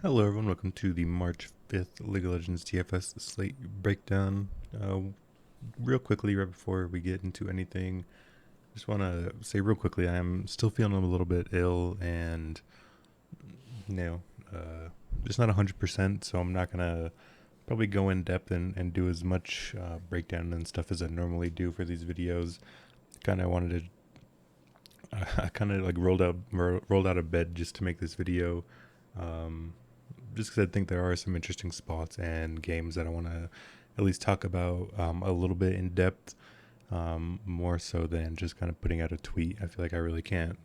Hello everyone, welcome to the March 5th League of Legends DFS slate breakdown. Real quickly, right before we get into anything, just want to say real quickly, I'm still feeling a little bit ill and, you know, just not 100%, so I'm not going to probably go in depth and do as much breakdown and stuff as I normally do for these videos. Kind of wanted to, I kind of like rolled out of bed just to make this video. Um, just because I think there are some interesting spots and games that I want to at least talk about a little bit in depth, more so than just kind of putting out a tweet. I feel like I really can't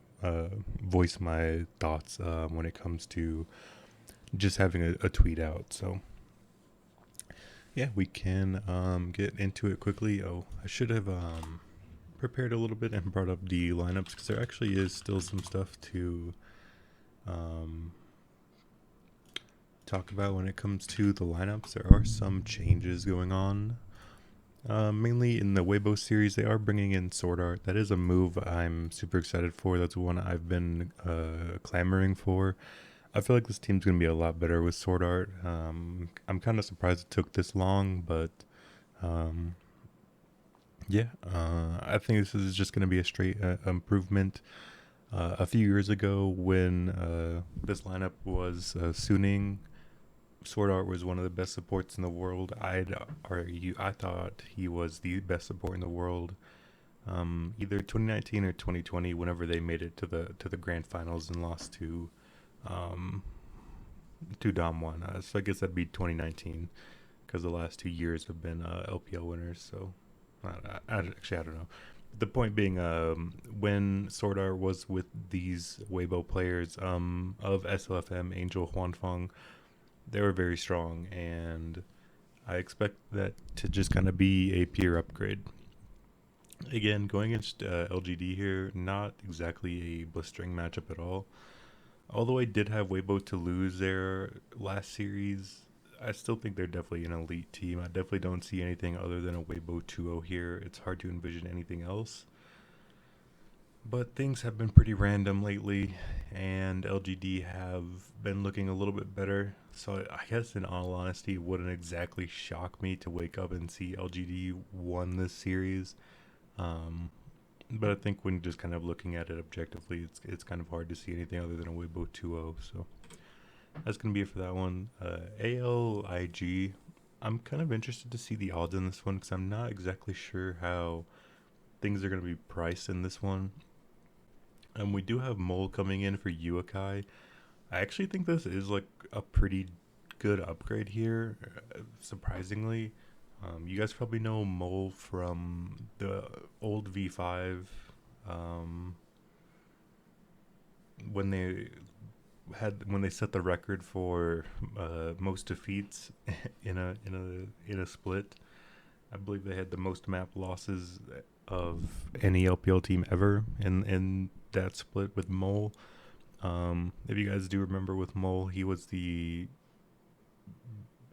voice my thoughts when it comes to just having a tweet out. So, yeah, we can get into it quickly. Oh, I should have prepared a little bit and brought up the lineups because there actually is still some stuff to um, talk about when it comes to the lineups. There are some changes going on. Mainly in the Weibo series, they are bringing in Sword Art. That is a move I'm super excited for. That's one I've been clamoring for. I feel like this team's going to be a lot better with Sword Art. I'm kind of surprised it took this long, but um, yeah, I think this is just going to be a straight improvement. A few years ago, when this lineup was Suning, Sword Art was one of the best supports in the world. I thought he was the best support in the world. Either 2019 or 2020, whenever they made it to the grand finals and lost um, to Dom One. So I guess that'd be 2019 because the last 2 years have been LPL winners. So actually I don't know. The point being, when Sword Art was with these Weibo players of SLFM, Angel, Huanfeng, they were very strong, and I expect that to just kind of be a peer upgrade. Again, going against LGD here, not exactly a blistering matchup at all. Although I did have Weibo to lose their last series, I still think they're definitely an elite team. I definitely don't see anything other than a Weibo 2-0 here. It's hard to envision anything else. But things have been pretty random lately, and LGD have been looking a little bit better. So I guess, in all honesty, it wouldn't exactly shock me to wake up and see LGD won this series. Um, but I think when just kind of looking at it objectively, it's kind of hard to see anything other than a Weibo 2-0. So that's gonna be it for that one. ALIG. I'm kind of interested to see the odds in this one because I'm not exactly sure how things are gonna be priced in this one. We do have Mole coming in for Uakai. I actually think this is like a pretty good upgrade here, surprisingly. You guys probably know Mole from the old V5, um, when they when they set the record for most defeats in a split. I believe they had the most map losses of any LPL team ever in that split with Mole. If you guys do remember with Mole, he was the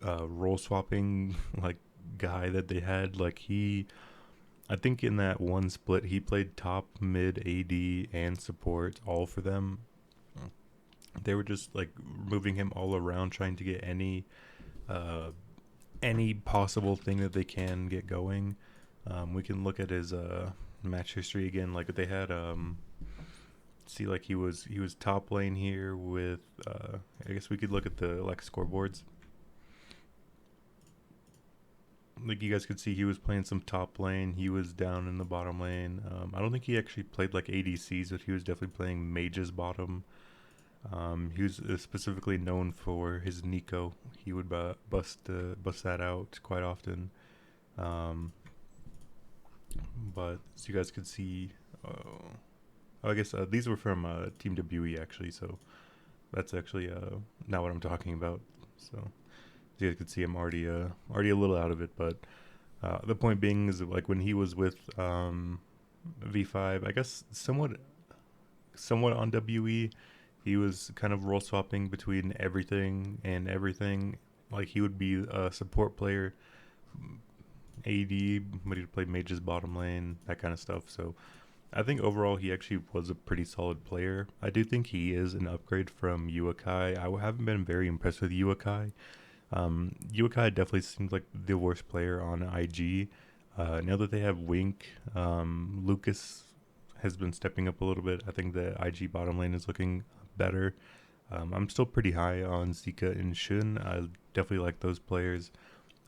role swapping like guy that they had. I think in that one split, he played top, mid, AD, and support all for them. They were just like moving him all around, trying to get uh, any possible thing that they can get going. We can look at his match history again. Like they had see, like he was top lane here with I guess we could look at the like scoreboards. Like you guys could see, he was playing some top lane. He was down in the bottom lane. I don't think he actually played like ADCs, but he was definitely playing mages bottom. He was specifically known for his Nico. He would bust that out quite often. Um, but as you guys could see, I guess these were from Team WE actually. So that's actually not what I'm talking about. So as you guys could see, I'm already a little out of it. But the point being is that, like when he was with V5, I guess somewhat on WE, he was kind of role swapping between everything and everything. Like he would be a support player, AD, but he'd play mages bottom lane, that kind of stuff. So I think overall he actually was a pretty solid player. I do think he is an upgrade from Uakai. Haven't been very impressed with Uakai. Uakai definitely seems like the worst player on IG. Now that they have Wink, Lucas has been stepping up a little bit. I think the IG bottom lane is looking better. I'm still pretty high on Zika and Shun. I definitely like those players.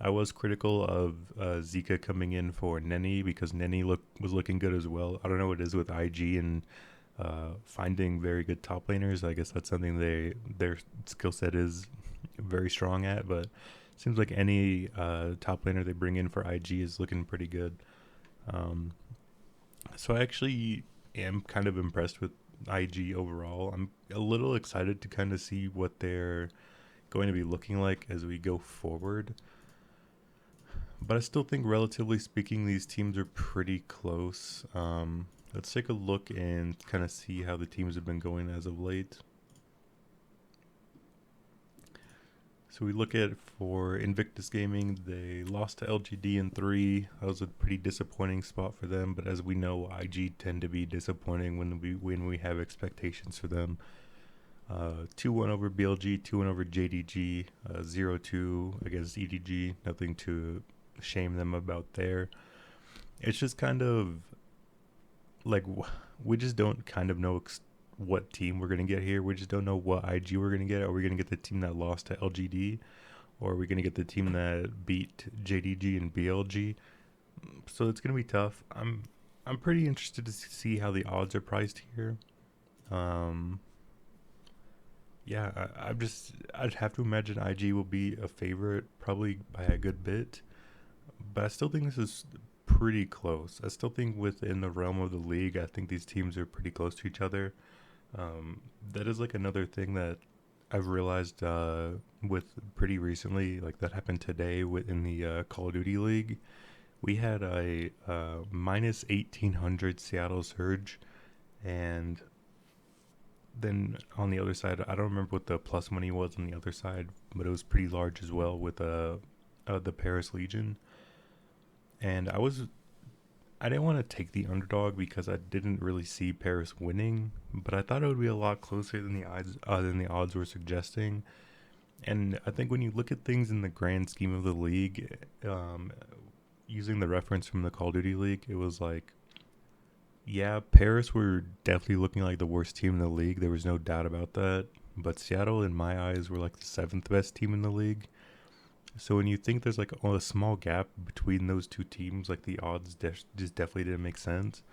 I was critical of Zika coming in for Neni because Neni was looking good as well. I don't know what it is with IG and finding very good top laners. I guess that's something their skill set is very strong at. But it seems like any top laner they bring in for IG is looking pretty good. Um, so I actually am kind of impressed with IG overall. I'm a little excited to kind of see what they're going to be looking like as we go forward. But I still think, relatively speaking, these teams are pretty close. Let's take a look and kind of see how the teams have been going as of late. So we look at for Invictus Gaming, they lost to LGD in 3. That was a pretty disappointing spot for them. But as we know, IG tend to be disappointing when we have expectations for them. 2-1 over BLG, 2-1 over JDG, 0-2 against EDG. Nothing to shame them about there. It's just kind of like we just don't kind of know what team we're going to get here. We just don't know what IG we're going to get. Are we going to get the team that lost to LGD? Or are we going to get the team that beat JDG and BLG? So it's going to be tough. I'm pretty interested to see how the odds are priced here. Yeah, I'd have to imagine IG will be a favorite probably by a good bit. But I still think this is pretty close. I still think within the realm of the league, I think these teams are pretty close to each other. That is like another thing that I've realized with pretty recently, like that happened today within the Call of Duty League. We had a minus 1800 Seattle Surge, and then on the other side, I don't remember what the plus money was on the other side, but it was pretty large as well with the Paris Legion. And I didn't want to take the underdog because I didn't really see Paris winning, but I thought it would be a lot closer than the odds were suggesting. And I think when you look at things in the grand scheme of the league, using the reference from the Call of Duty League, it was like, yeah, Paris were definitely looking like the worst team in the league. There was no doubt about that. But Seattle, in my eyes, were like the 7th best team in the league. So when you think there's like a small gap between those two teams, like the odds just definitely didn't make sense.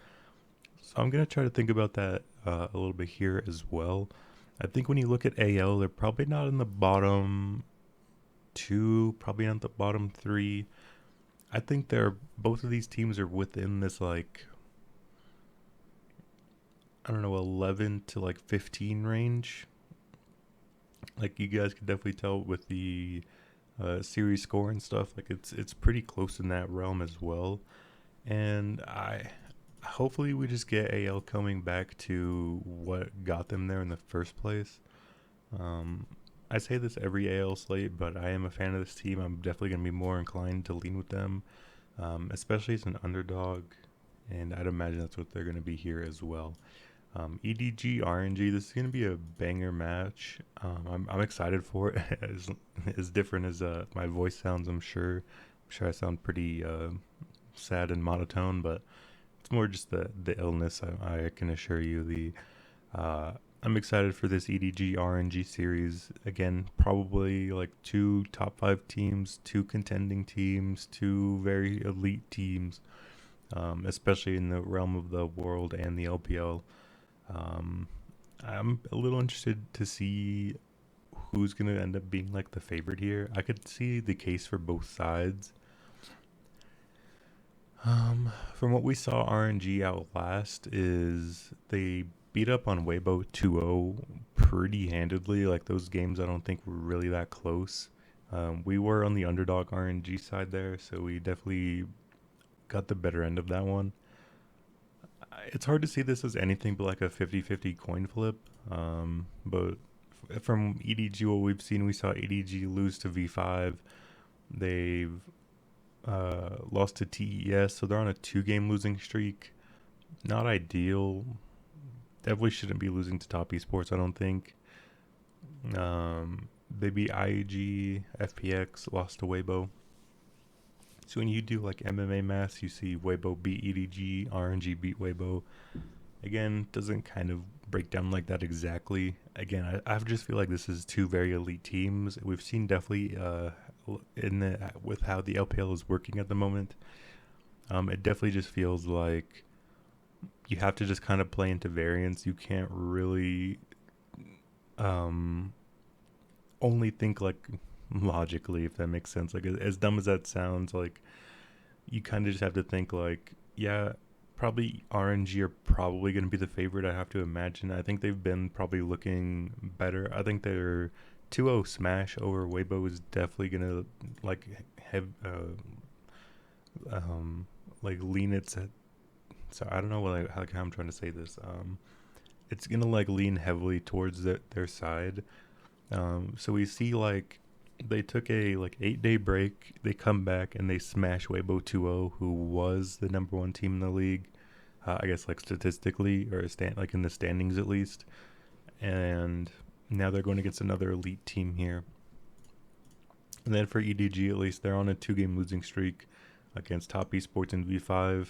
So I'm gonna try to think about that a little bit here as well. I think when you look at AL, they're probably not in the bottom 2, probably not the bottom 3. I think both of these teams are within this like, I don't know, 11 to like 15 range. Like you guys could definitely tell with the series score and stuff. Like it's pretty close in that realm as well. And I hopefully we just get AL coming back to what got them there in the first place. I say this every AL slate, but I am a fan of this team. I'm definitely going to be more inclined to lean with them, especially as an underdog. And I'd imagine that's what they're going to be here as well. EDG, RNG, this is going to be a banger match. I'm excited for it. As different as my voice sounds, I'm sure I sound pretty sad and monotone, but it's more just the illness. I can assure you. I'm excited for this EDG RNG series. Again, probably like 2 top 5 teams, 2 contending teams, 2 very elite teams, especially in the realm of the World and the LPL. I'm a little interested to see who's going to end up being like the favorite here. I could see the case for both sides. From what we saw RNG out last is they beat up on Weibo 2-0 pretty handedly. Like those games I don't think were really that close. We were on the underdog RNG side there, so we definitely got the better end of that one. It's hard to see this as anything but like a 50-50 coin flip. But from EDG, what we've seen, we saw EDG lose to V5. They've lost to TES, so they're on a 2-game losing streak. Not ideal. Definitely shouldn't be losing to top esports, I don't think. They beat IG, FPX, lost to Weibo. So when you do like MMA maths, you see Weibo beat EDG, RNG beat Weibo. Again, doesn't kind of break down like that exactly. Again, I just feel like this is two very elite teams. We've seen definitely in the with how the LPL is working at the moment. It definitely just feels like you have to just kind of play into variance. You can't really um, only think like logically, if that makes sense. Like as dumb as that sounds, like you kind of just have to think like, yeah, probably RNG are probably going to be the favorite. I have to imagine. I think they've been probably looking better. I think their 2-0 smash over Weibo is definitely going to like have like lean its. So I don't know what how I'm trying to say this. It's gonna like lean heavily towards their side. So we see like they took a like 8-day break. They come back and they smash Weibo 2-0, who was the number one team in the league. I guess like statistically or like in the standings at least. And now they're going against another elite team here. And then for EDG at least, they're on a 2-game losing streak against top esports in V5.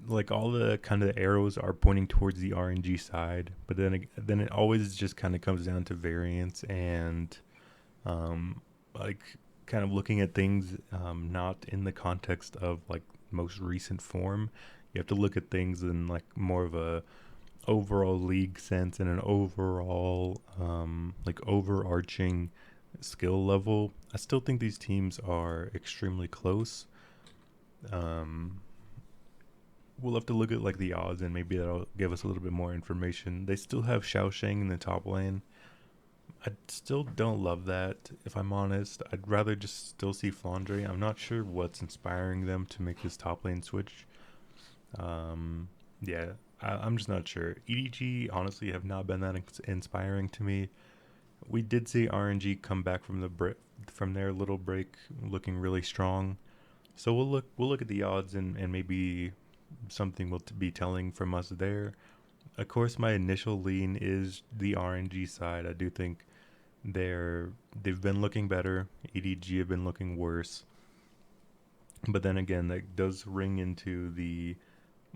Like all the kind of arrows are pointing towards the RNG side, but then it always just kind of comes down to variance and like kind of looking at things not in the context of like most recent form. You have to look at things in like more of a overall league sense and an overall like overarching skill level. I still think these teams are extremely close. Um, we'll have to look at like the odds and maybe that'll give us a little bit more information. They still have Xiaosheng in the top lane. I still don't love that, if I'm honest. I'd rather just still see Flandre. I'm not sure what's inspiring them to make this top lane switch. Um, yeah, I'm just not sure. EDG honestly have not been that inspiring to me. We did see RNG come back from from their little break, looking really strong. So we'll look at the odds and maybe something will be telling from us there. Of course, my initial lean is the RNG side. I do think they've been looking better. EDG have been looking worse. But then again, that does ring into the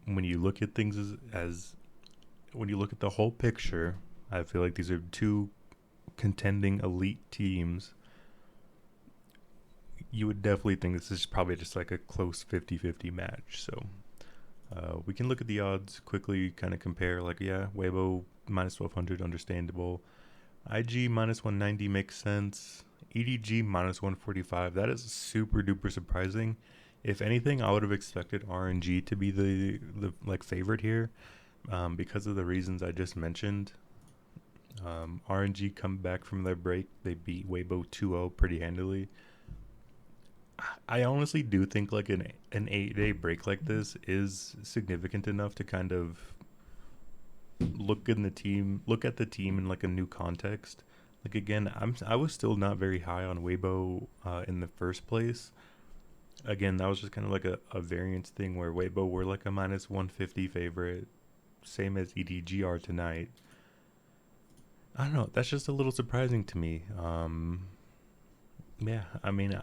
when you look at things as when you look at the whole picture. I feel like these are two contending elite teams. You would definitely think this is probably just like a close 50-50 match. So we can look at the odds quickly, kind of compare. Like, yeah, Weibo minus 1200, understandable. IG minus 190 makes sense. EDG minus 145. That is super duper surprising. If anything, I would have expected RNG to be the like favorite here, because of the reasons I just mentioned. RNG come back from their break. They beat Weibo 2-0 pretty handily. I honestly do think like an 8-day break like this is significant enough to kind of look at the team in like a new context. Like again, I was still not very high on Weibo in the first place. Again, that was just kind of like a variance thing where Weibo were like a minus 150 favorite, same as EDG are tonight. I don't know. That's just a little surprising to me. Yeah, I mean,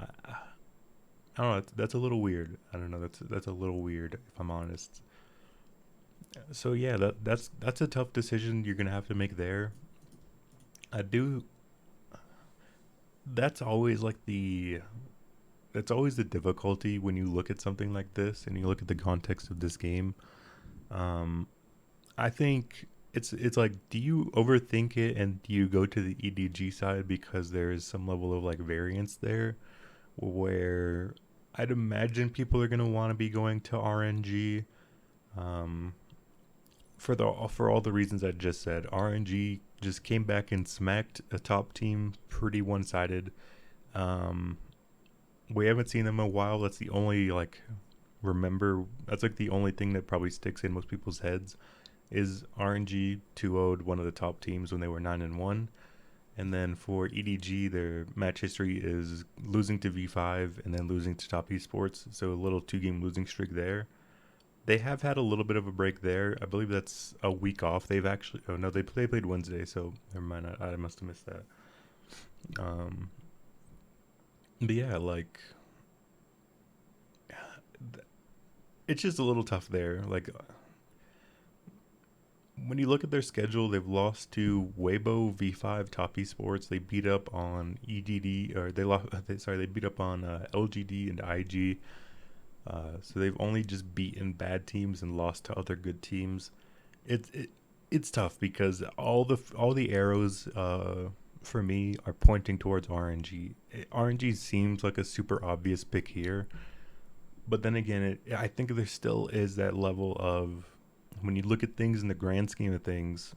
I don't know. That's a little weird. I don't know. That's a little weird if I'm honest. So yeah, that's a tough decision you're gonna have to make there. I do. That's always like the. That's always the difficulty when you look at something like this and you look at the context of this game. Um, I think it's like, do you overthink it and do you go to the EDG side because there is some level of like variance there, where I'd imagine people are gonna want to be going to RNG. Um, for all the reasons I just said, RNG just came back and smacked a top team pretty one sided. Um, we haven't seen them in a while. That's the only like remember. That's like the only thing that probably sticks in most people's heads is RNG 2-0'd one of the top teams when they were 9-1. And then for EDG, their match history is losing to V5 and then losing to top esports. So a little 2-game losing streak there. They have had a little bit of a break there. I believe that's a week off. They've actually, oh no, they played Wednesday, so never mind. I must have missed that. Um, but yeah, like it's just a little tough there. Like when you look at their schedule, they've lost to Weibo V5 Top Esports. They beat up on EDD, or they lost. Sorry, they beat up on LGD and IG. So they've only just beaten bad teams and lost to other good teams. It's tough because all the arrows for me are pointing towards RNG. RNG seems like a super obvious pick here, but then again, I think there still is that level of when you look at things in the grand scheme of things,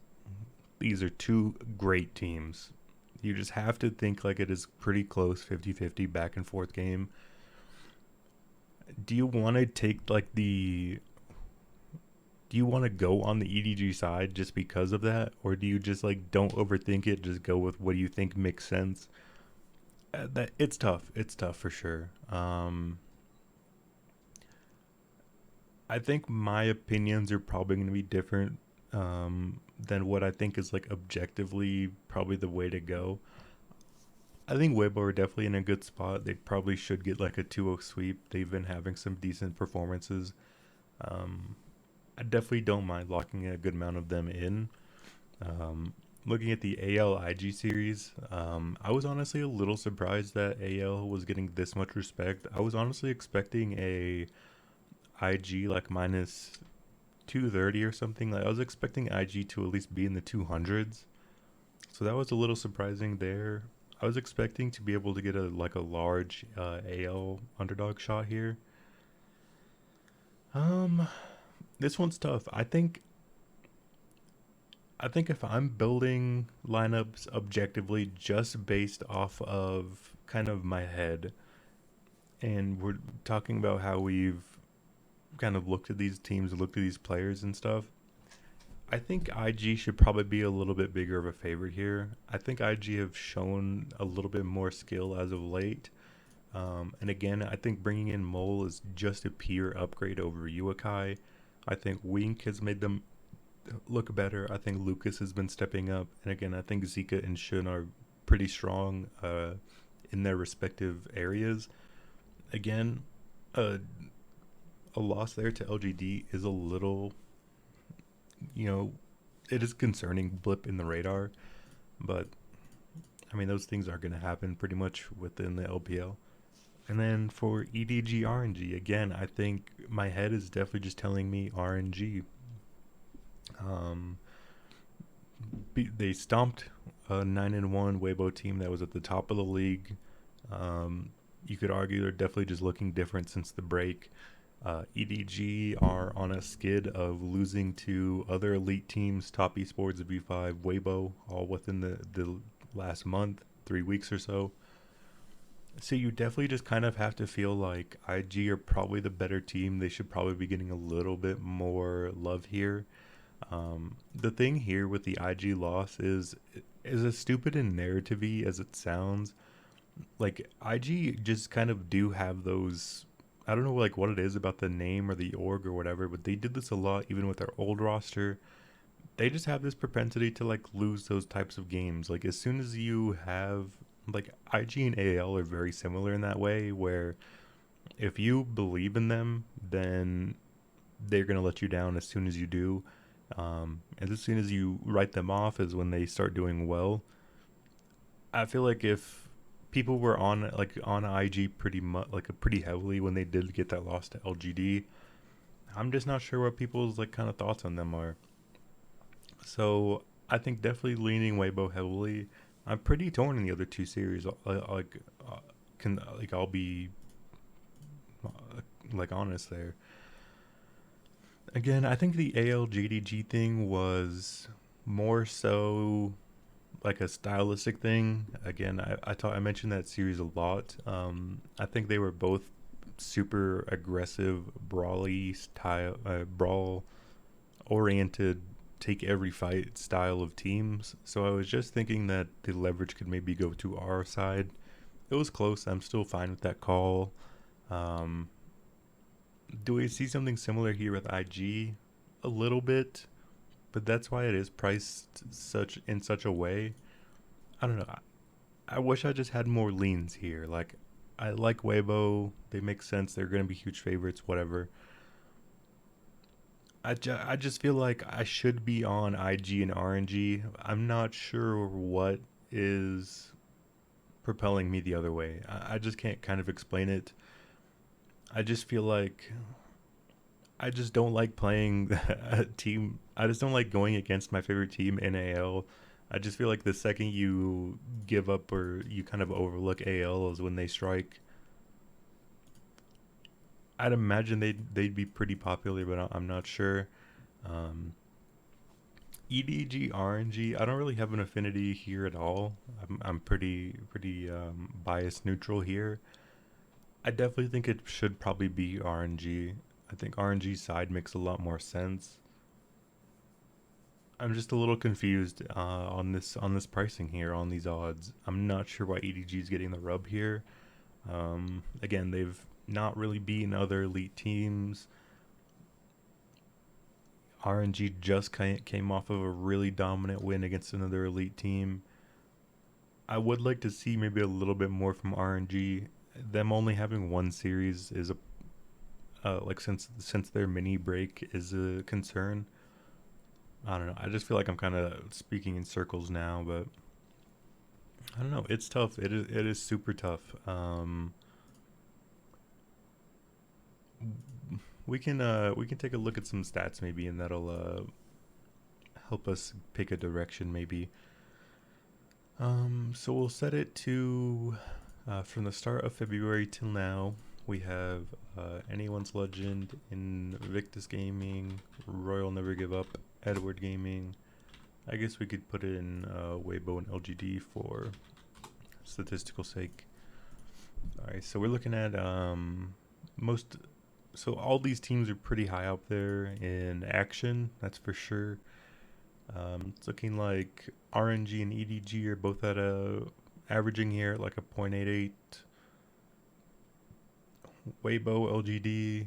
these are two great teams. You just have to think like it is pretty close 50-50 back and forth game. Do you want to take like the do you want to go on the EDG side just because of that, or do you just like don't overthink it, just go with what you think makes sense? That it's tough for sure. I think my opinions are probably going to be different than what I think is like objectively probably the way to go. I think Weibo are definitely in a good spot. They probably should get like a 2-0 sweep. They've been having some decent performances. Um, I definitely don't mind locking a good amount of them in. Looking at the AL IG series, I was honestly a little surprised that AL was getting this much respect. I was honestly expecting a IG like minus 230 or something. Like I was expecting IG to at least be in the 200s. So that was a little surprising there. I was expecting to be able to get a like a large AL underdog shot here. Um, this one's tough. I think if I'm building lineups objectively just based off of kind of my head, and we're talking about how we've kind of looked at these teams, looked at these players and stuff, I think IG should probably be a little bit bigger of a favorite here. I think IG have shown a little bit more skill as of late. And again, I think bringing in Mole is just a pure upgrade over Uakai. I think Wink has made them look better. I think Lucas has been stepping up. And again, I think Zika and Shun are pretty strong in their respective areas. Again, a loss there to LGD is a little, you know, it is concerning blip in the radar. But, I mean, those things are going to happen pretty much within the LPL. And then for EDG RNG, again, I think my head is definitely just telling me RNG. Um, they stomped a 9-1 Weibo team that was at the top of the league. You could argue they're definitely just looking different since the break. EDG are on a skid of losing to other elite teams, Top Esports, V5, Weibo, all within the last month, 3 weeks or so. So you definitely just kind of have to feel like IG are probably the better team. They should probably be getting a little bit more love here. The thing here with the IG loss is as stupid and narrative-y as it sounds, like IG just kind of do have those. I don't know like what it is about the name or the org or whatever, but they did this a lot even with their old roster. They just have this propensity to like lose those types of games. Like as soon as you have like IG and AL are very similar in that way where if you believe in them, then they're going to let you down as soon as you do. And as soon as you write them off is when they start doing well. I feel like if people were on IG pretty much like pretty heavily when they did get that loss to LGD, I'm just not sure what people's like kind of thoughts on them are. So I think definitely leaning Weibo heavily. I'm pretty torn in the other two series. Can like I'll be like honest there. Again, I think the ALGDG thing was more so like a stylistic thing. Again, I mentioned that series a lot. I think they were both super aggressive, brawly style, brawl oriented, take every fight style of teams. So I was just thinking that the leverage could maybe go to our side. It was close. I'm still fine with that call. Um, Do we see something similar here with IG? A little bit, but that's why it is priced such a way. I don't know. I wish I just had more leans here. Like, I like Weibo. They make sense. They're going to be huge favorites, whatever. I just feel like I should be on IG and RNG. I'm not sure what is propelling me the other way. I just can't kind of explain it. I just feel like I just don't like playing a team. I just don't like going against my favorite team in AL. I just feel like the second you give up or you kind of overlook AL is when they strike. I'd imagine they'd be pretty popular, but I'm not sure. Um, EDG RNG, I don't really have an affinity here at all. I'm pretty bias neutral here. I definitely think it should probably be RNG. I think RNG side makes a lot more sense. I'm just a little confused on this pricing here on these odds. I'm not sure why EDG is getting the rub here. Again, they've not really beaten other elite teams. RNG just came off of a really dominant win against another elite team. I would like to see maybe a little bit more from RNG. Them only having one series is a like since their mini break is a concern. I don't know. I just feel like I'm kind of speaking in circles now, but I don't know. It's tough. It is super tough. We can take a look at some stats maybe, and that'll help us pick a direction maybe. So we'll set it to from the start of February till now. We have Anyone's Legend, Invictus Gaming, Royal Never Give Up, Edward Gaming. I guess we could put it in Weibo and LGD for statistical sake. Alright, so we're looking at most. So all these teams are pretty high up there in action, that's for sure. It's looking like RNG and EDG are both at a averaging here at like a 0.88. Weibo, LGD,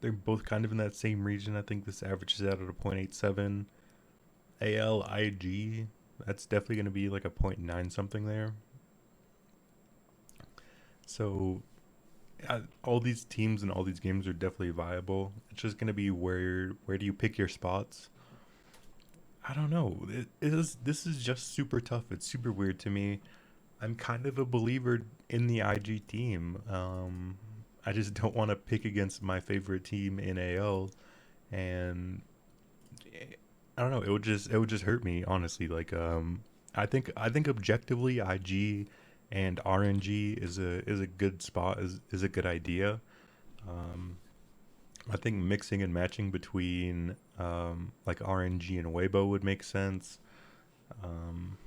they're both kind of in that same region. I think this averages out at a 0.87. ALIG, that's definitely going to be like a 0.9 something there. So all these teams and all these games are definitely viable. It's just going to be where do you pick your spots? I don't know. This is just super tough. It's super weird to me. I'm kind of a believer in the IG team. I just don't want to pick against my favorite team in AL, and I don't know. It would just hurt me honestly. Like I think objectively IG and RNG is a good spot, is a good idea. Um, I think mixing and matching between like RNG and Weibo would make sense. Um,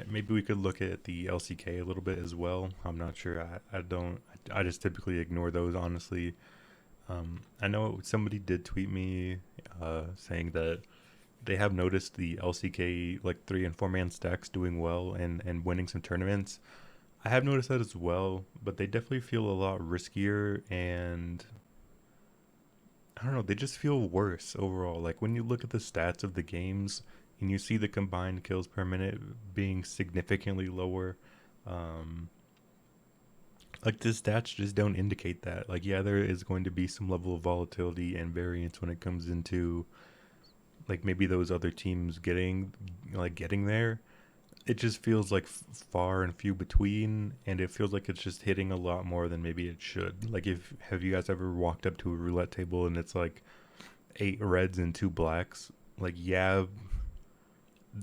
maybe we could look at the LCK a little bit as well. I'm not sure. I don't. I just typically ignore those honestly. I know somebody did tweet me saying that they have noticed the LCK like 3 and 4 man stacks doing well and winning some tournaments. I have noticed that as well, but they definitely feel a lot riskier, and I don't know, they just feel worse overall. Like when you look at the stats of the games and you see the combined kills per minute being significantly lower, um, like the stats just don't indicate that. Like yeah, there is going to be some level of volatility and variance when it comes into like maybe those other teams getting there. It just feels like far and few between, and it feels like it's just hitting a lot more than maybe it should. Like if have you guys ever walked up to a roulette table and it's like 8 reds and 2 blacks? Like yeah,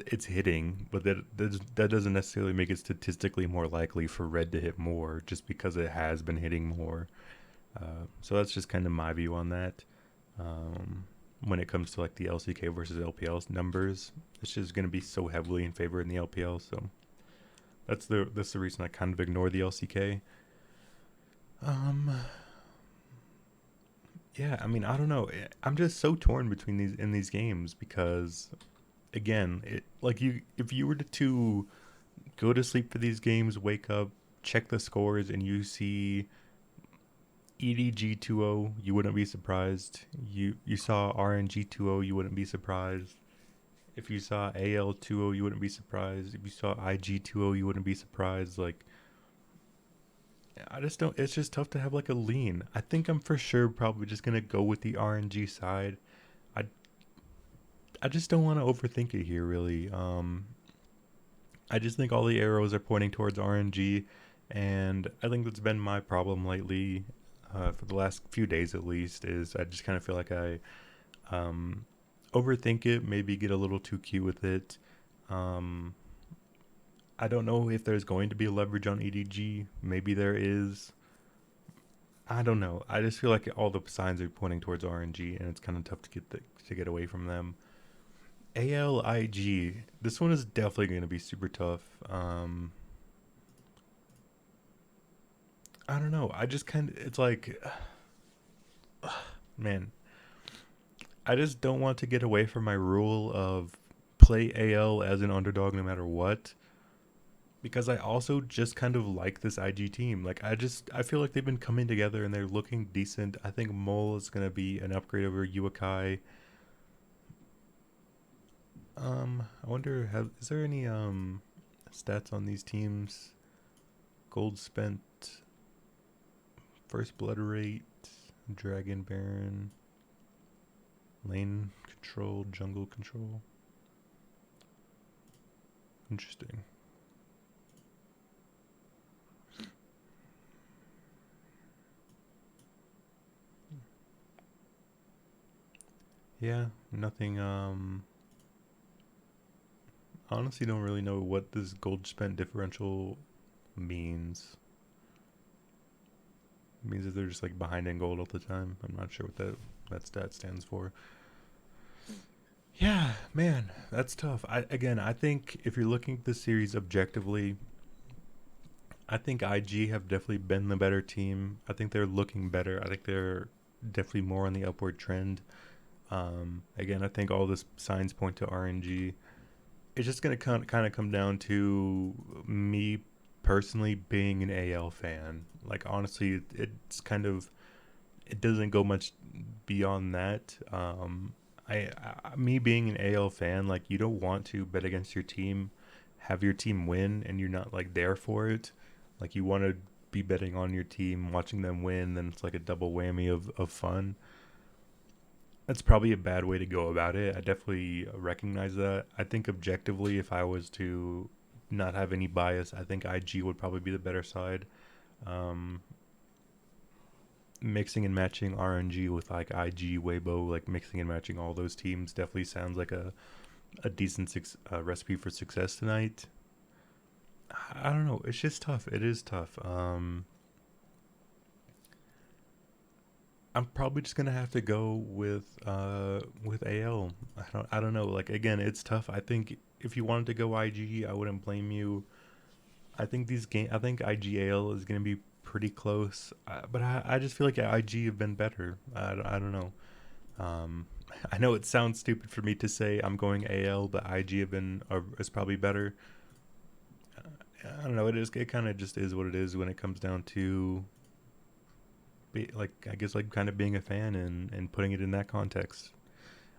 it's hitting, but that doesn't necessarily make it statistically more likely for red to hit more just because it has been hitting more. So that's just kind of my view on that. Um, when it comes to like the LCK versus LPL numbers, it's just going to be so heavily in favor in the LPL. So that's the reason I kind of ignore the LCK. Um, yeah, I mean I don't know. I'm just so torn between these games because again, like you if you were to go to sleep for these games, wake up, check the scores, and you see EDG 2-0, you wouldn't be surprised. You saw RNG 2-0, you wouldn't be surprised. If you saw AL 2-0, you wouldn't be surprised. If you saw IG 2-0, you wouldn't be surprised. Like, I just don't. It's just tough to have like a lean. I think I'm for sure probably just gonna go with the RNG side. I I just don't want to overthink it here, really. I just think all the arrows are pointing towards RNG, and I think that's been my problem lately, for the last few days at least. Is I just kind of feel like I um, overthink it, maybe get a little too cute with it. Um, I don't know if there's going to be a leverage on EDG. Maybe there is. I don't know. I just feel like all the signs are pointing towards RNG, and it's kind of tough to get away from them. ALIG. This one is definitely going to be super tough. I don't know. I just kind of, it's like, man, I just don't want to get away from my rule of play AL as an underdog no matter what. Because I also just kind of like this IG team. Like, I feel like they've been coming together and they're looking decent. I think Mole is going to be an upgrade over Uakai. I wonder, is there any stats on these teams? Gold spent, first blood rate, Dragon Baron, lane control, jungle control. Interesting. Yeah, nothing. Honestly, don't really know what this gold spent differential means. It means that they're just like behind in gold all the time. I'm not sure what that stat stands for. Yeah, man, that's tough. I think if you're looking at this series objectively, I think IG have definitely been the better team. I think they're looking better. I think they're definitely more on the upward trend. Again, I think all the signs point to RNG. It's just going to kind of come down to me personally being an AL fan. Like, honestly, it's kind of, it doesn't go much beyond that. Me being an AL fan, like, you don't want to bet against your team, have your team win, and you're not like there for it. Like, you want to be betting on your team, watching them win, then it's like a double whammy of fun. That's probably a bad way to go about it. I definitely recognize that. I think objectively, if I was to not have any bias, I think IG would probably be the better side. Um, Mixing and matching RNG with like IG, Weibo, like mixing and matching all those teams definitely sounds like a decent recipe for success tonight. I don't know. It's just tough. It is tough. I'm probably just gonna have to go with AL. I don't know. Like, again, it's tough. I think if you wanted to go IG, I wouldn't blame you. I think IGAL is gonna be pretty close, but I just feel like IG have been better. I don't know. Um, I know it sounds stupid for me to say I'm going AL, but IG is probably better. I don't know. It kind of just is what it is when it comes down to like, I guess, like kind of being a fan and putting it in that context.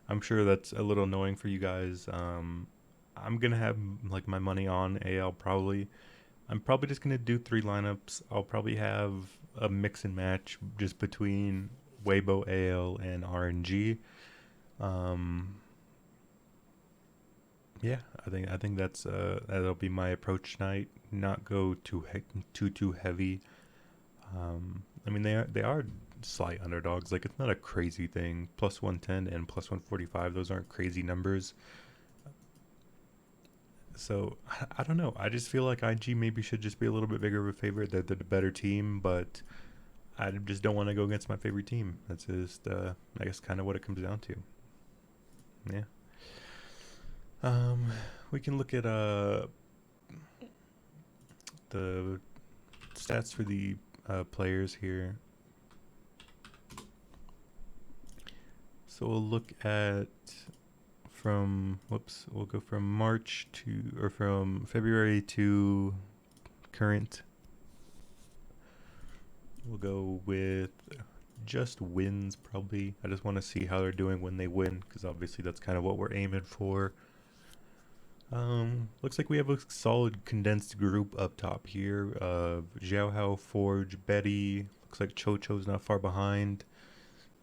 I'm sure that's a little annoying for you guys. I'm gonna have like my money on AL probably. I'm probably just gonna do 3 lineups. I'll probably have a mix and match just between Weibo, AL, and RNG. Um, yeah, I think that'll be my approach tonight. Not go too heavy. I mean, they are slight underdogs. Like, it's not a crazy thing. Plus 110 and plus 145. Those aren't crazy numbers. So I don't know. I just feel like IG maybe should just be a little bit bigger of a favorite. They're the better team, but I just don't want to go against my favorite team. That's just, I guess, kind of what it comes down to. Yeah. We can look at the stats for the players here. So we'll look at we'll go from March or from February to current. We'll go with just wins probably. I just want to see how they're doing when they win, because obviously that's kind of what we're aiming for. Looks like we have a solid condensed group up top here of Xiaohao, Forge, Betty. Looks like Cho's not far behind.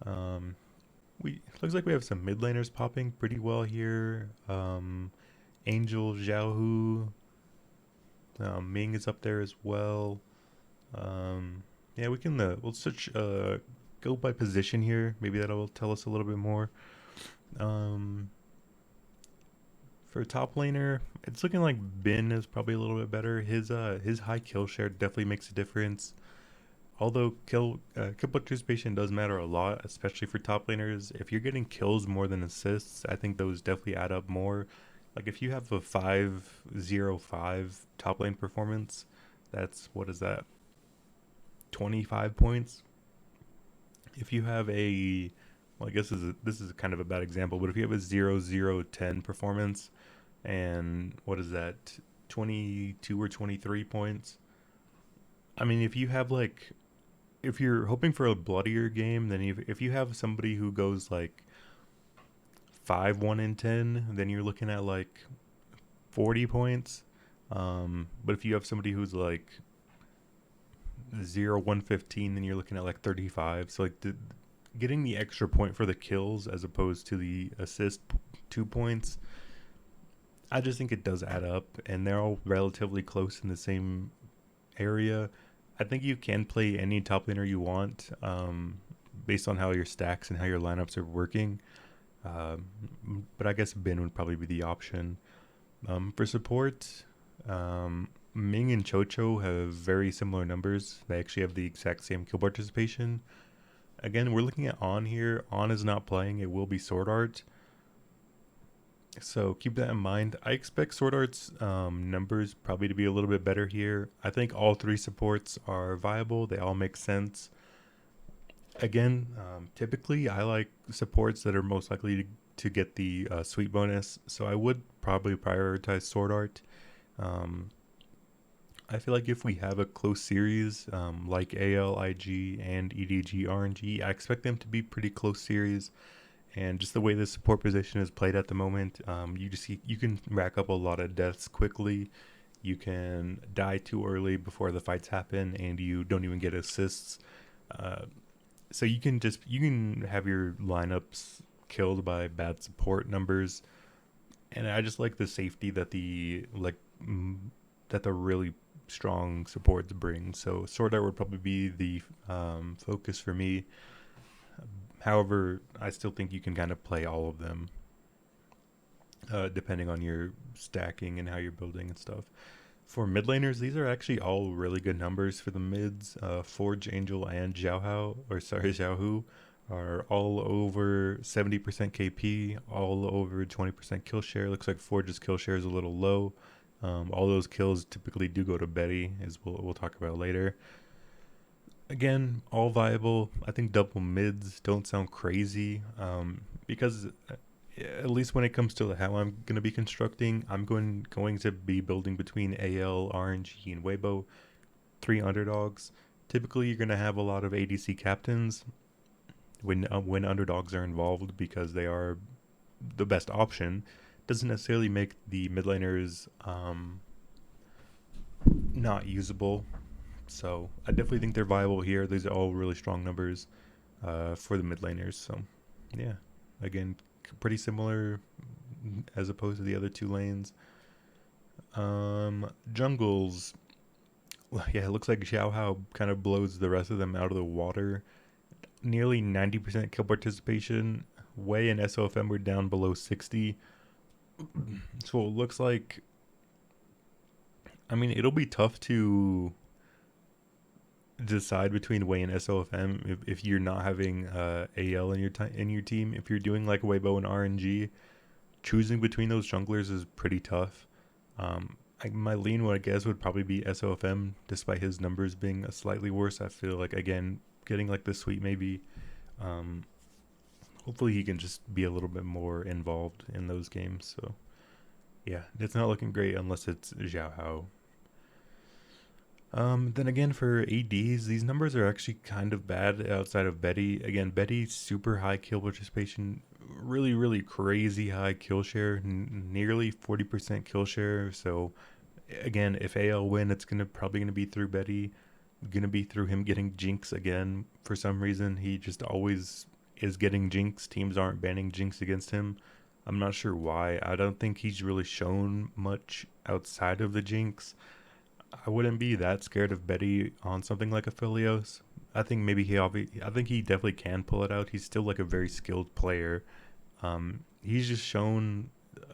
We looks like we have some mid laners popping pretty well here. Angel, Xiaohu, Ming is up there as well. Yeah, we can we'll switch go by position here. Maybe that'll tell us a little bit more. For top laner, it's looking like Bin is probably a little bit better. His high kill share definitely makes a difference. Although kill participation does matter a lot, especially for top laners. If you're getting kills more than assists, I think those definitely add up more. Like if you have a 5-0-5 top lane performance, that's, what is that? 25 points. If you have a, well, I guess this is kind of a bad example, but if you have a 0-0-10 performance and what is that, 22 or 23 points, I mean, if you have like, if you're hoping for a bloodier game, then if you have somebody who goes like 5-1-10, then you're looking at like 40 points. But if you have somebody who's like 0-1-15, then you're looking at like 35. So like getting the extra point for the kills as opposed to the assist 2 points, I just think it does add up, and they're all relatively close in the same area. I think you can play any top laner you want, based on how your stacks and how your lineups are working. But I guess Bin would probably be the option. For support, Ming and Cho have very similar numbers. They actually have the exact same kill participation. Again, we're looking at On here. On is not playing. It will be Sword Art. So keep that in mind. I expect Sword Art's numbers probably to be a little bit better here. I think all three supports are viable. They all make sense. Again, typically I like supports that are most likely to get the sweep bonus. So I would probably prioritize Sword Art. I feel like if we have a close series, like AL, IG, and EDG, RNG, I expect them to be pretty close series. And just the way the support position is played at the moment, you can rack up a lot of deaths quickly. You can die too early before the fights happen, and you don't even get assists. So you can have your lineups killed by bad support numbers. And I just like the safety that the really strong supports bring. So Sword Art would probably be the focus for me. However, I still think you can kind of play all of them, depending on your stacking and how you're building and stuff. For mid laners, these are actually all really good numbers for the mids. Forge, Angel, and Xiaohu are all over 70% KP, all over 20% kill share. Looks like Forge's kill share is a little low. All those kills typically do go to Betty, as we'll talk about later. Again, all viable. I think double mids don't sound crazy, because at least when it comes to how I'm going to be constructing, I'm going to be building between AL, RNG, and Weibo, 3 underdogs. Typically, you're going to have a lot of ADC captains when underdogs are involved, because they are the best option. Doesn't necessarily make the mid laners not usable. So I definitely think they're viable here. These are all really strong numbers for the mid laners. So yeah, again, pretty similar as opposed to the other two lanes. Jungles, yeah, it looks like Xiaohao kind of blows the rest of them out of the water. Nearly 90% kill participation. Wei and SOFM were down below 60. So it looks like, I mean, it'll be tough to decide between Wei and SOFM if you're not having AL in your team. If you're doing like Weibo and RNG, choosing between those junglers is pretty tough. My lean, what I guess, would probably be SOFM, despite his numbers being slightly worse. I feel like, again, getting like the sweep maybe. Hopefully he can just be a little bit more involved in those games. So yeah, it's not looking great unless it's Xiaohao. Then again, for ADs, these numbers are actually kind of bad outside of Betty. Again, Betty, super high kill participation, really, really crazy high kill share, nearly 40% kill share. So, again, if AL win, it's probably gonna be through Betty, gonna be through him getting Jinx again. For some reason, he just always is getting Jinx. Teams aren't banning Jinx against him. I'm not sure why. I don't think he's really shown much outside of the Jinx. I wouldn't be that scared of Betty on something like Aphelios. I think maybe I think he definitely can pull it out. He's still like a very skilled player. He's just shown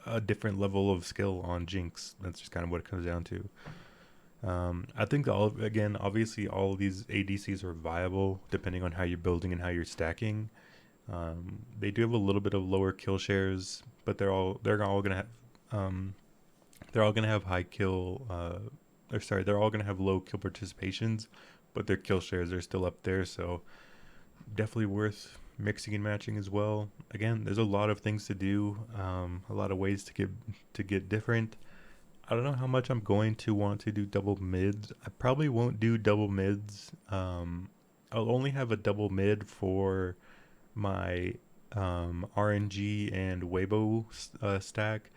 a different level of skill on Jinx. That's just kind of what it comes down to. I think obviously all of these ADCs are viable depending on how you're building and how you're stacking. They do have a little bit of lower kill shares, but they're all gonna have high kill. They're all gonna have low kill participations, but their kill shares are still up there. So definitely worth mixing and matching as well. Again, there's a lot of things to do, a lot of ways to get different. I don't know how much I'm going to want to do double mids. I probably won't do double mids. I'll only have a double mid for my RNG and Weibo stack.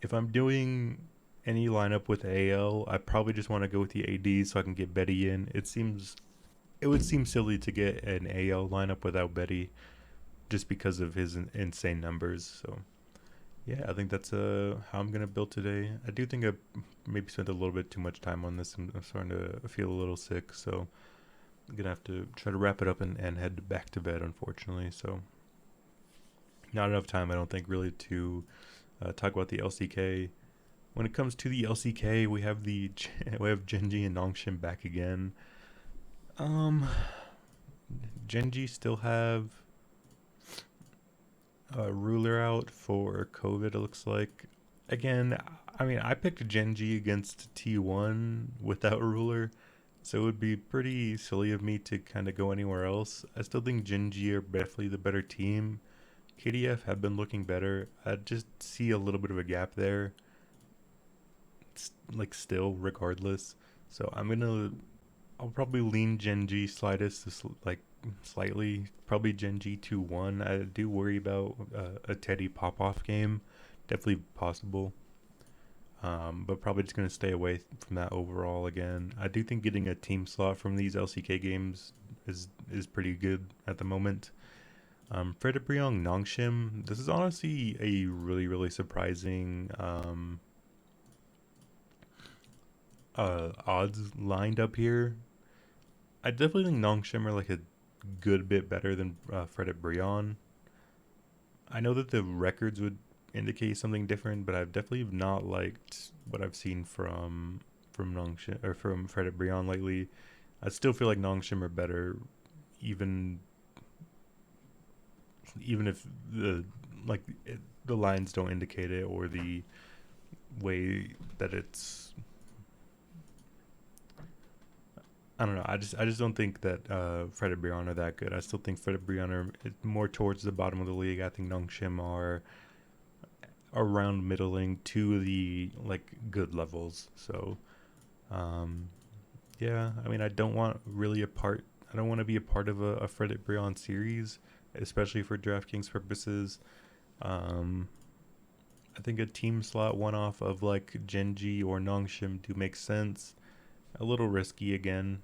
If I'm doing any lineup with AL, I probably just want to go with the AD so I can get Betty in. It would seem silly to get an AL lineup without Betty just because of his insane numbers. So yeah, I think that's how I'm gonna build today. I do think I maybe spent a little bit too much time on this. I'm starting to feel a little sick, so I'm gonna have to try to wrap it up and head back to bed, unfortunately. So not enough time, I don't think, really to talk about the LCK. When it comes to the LCK, we have GENG and Nongshim back again. GENG still have a ruler out for COVID, it looks like. Again, I mean, I picked GENG against T1 without ruler, so it would be pretty silly of me to kind of go anywhere else. I still think GENG are definitely the better team. KDF have been looking better. I just see a little bit of a gap there. It's like still, regardless. So I'll probably lean GENG slightly. Probably GENG 2-1. I do worry about a Teddy pop-off game. Definitely possible. But probably just going to stay away from that overall again. I do think getting a team slot from these LCK games is pretty good at the moment. Frederibriong Nongshim. This is honestly a really, really surprising odds lined up here. I definitely think Nongshim are like a good bit better than Frederibriong. I know that the records would indicate something different, but I've definitely not liked what I've seen from Nongshim or from Frederibriong lately. I still feel like Nongshim are better, even if the lines don't indicate it, or the way that it's, I don't know. I just don't think that Frederibriong are that good. I still think Frederibriong are more towards the bottom of the league. I think Nongshim are around middling to the like good levels. So yeah, I mean, I don't want to be a part of a Frederibriong series, especially for DraftKings purposes. I think a team slot one off of like GENG or Nongshim do make sense. A little risky again,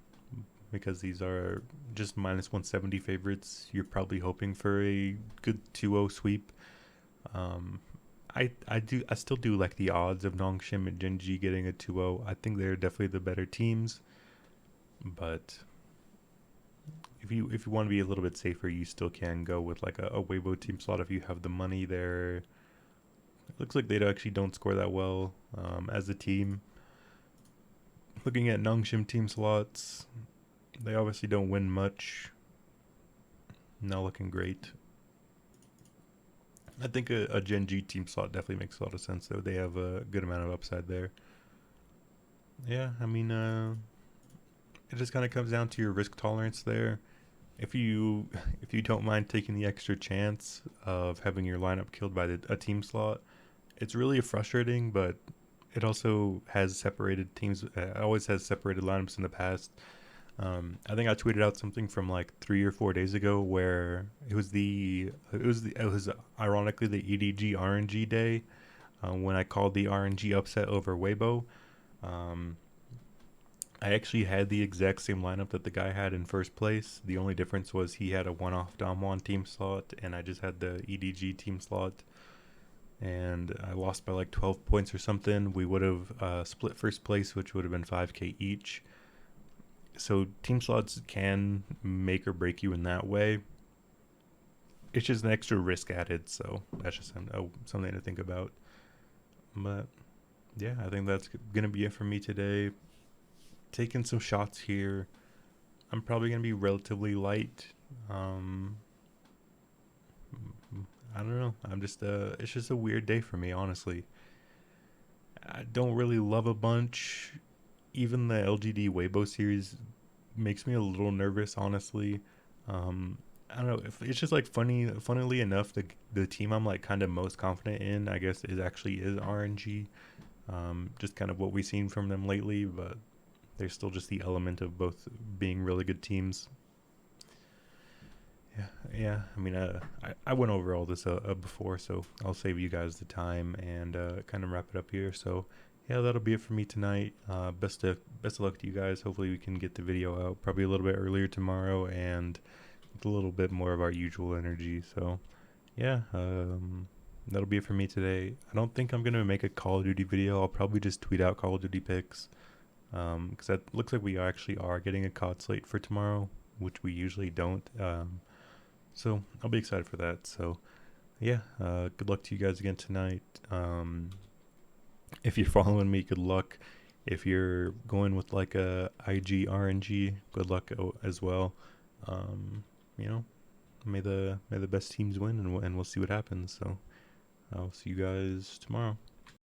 because these are just minus 170 favorites. You're probably hoping for a good 2-0 sweep. I still do like the odds of Nongshim and GENG getting a 2-0. I think they're definitely the better teams. But if you want to be a little bit safer, you still can go with like a Weibo team slot if you have the money there. It looks like they actually don't score that well as a team. Looking at Nongshim team slots, they obviously don't win much. Not looking great. I think a GENG team slot definitely makes a lot of sense, though. They have a good amount of upside there. Yeah, I mean, it just kind of comes down to your risk tolerance there. If you don't mind taking the extra chance of having your lineup killed by a team slot, it's really frustrating, but it also has separated teams. Always has separated lineups in the past. I think I tweeted out something from like 3 or 4 days ago where it was ironically the EDG RNG day, when I called the RNG upset over Weibo. Um, I actually had the exact same lineup that the guy had in first place. The only difference was he had a one-off Damwon team slot, and I just had the EDG team slot. And I lost by like 12 points or something. We would have split first place, which would have been 5k each. So team slots can make or break you in that way. It's just an extra risk added, so that's just something to think about. But yeah, I think that's gonna be it for me today. Taking some shots here. I'm probably gonna be relatively light. Um, I don't know. I'm just it's just a weird day for me, honestly. I don't really love a bunch. Even the LGD Weibo series makes me a little nervous, honestly. Um, I don't know if it's just like funnily enough, the team I'm like kind of most confident in, I guess, is RNG. Just kind of what we've seen from them lately, but there's still just the element of both being really good teams. Yeah, yeah. I mean, I went over all this before, so I'll save you guys the time and kind of wrap it up here. So, yeah, that'll be it for me tonight. Best of luck to you guys. Hopefully, we can get the video out probably a little bit earlier tomorrow and with a little bit more of our usual energy. So, yeah, that'll be it for me today. I don't think I'm gonna make a Call of Duty video. I'll probably just tweet out Call of Duty picks, because that looks like we actually are getting a COD slate for tomorrow, which we usually don't. So I'll be excited for that. So yeah, good luck to you guys again tonight. If you're following me, good luck. If you're going with like a IG RNG, good luck as well. Um, you know, may the best teams win, and we'll see what happens. So I'll see you guys tomorrow.